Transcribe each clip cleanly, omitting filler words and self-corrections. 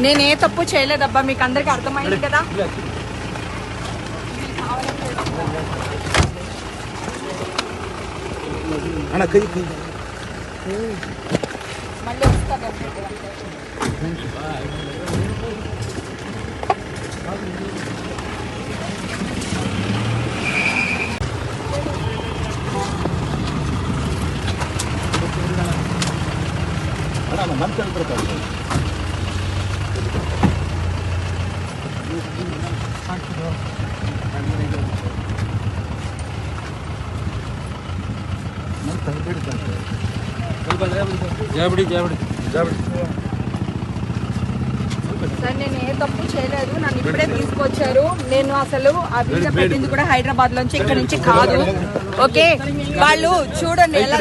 నేనే తప్పు చేయలేదబ్బా, మీకు అందరికి అర్థమైంది కదా. మళ్ళీ వస్తా. సార్ నేను ఏ తప్పు చేయలేదు, నన్ను ఇప్పుడే తీసుకొచ్చారు. నేను అసలు ఆ వీడియో పెట్టింది కూడా హైదరాబాద్ లోంచి, ఇక్కడ నుంచి కాదు. ఓకే, వాళ్ళు చూడండి ఎలా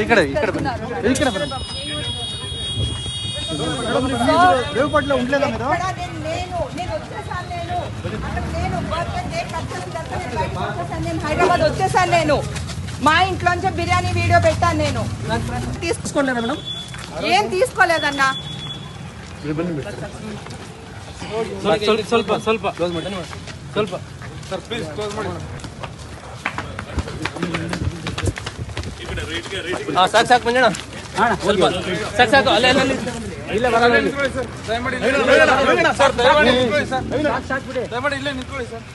హైదరాబాద్ వచ్చేసాను. నేను మా ఇంట్లోంచి బిర్యానీ వీడియో పెట్టాను. నేను తీసుకోలేదా మేడం? ఏం తీసుకోలేదన్నా. ಸಾಕು ಸಾಕು ಮಂಜಣ್ಣ, ಸ್ವಲ್ಪ ಸಾಕು ಸಾಕು. ಅಲ್ಲೇ ಇಲ್ಲೇ ಬರಲ್ಲ ಸರ್, ದಯಮಾಡಿ ನಿಂತ್ಕೊಳ್ಳಿ ಸರ್, ದಯಮಾಡಿ ಇಲ್ಲೇ ನಿಂತ್ಕೊಳ್ಳಿ ಸರ್.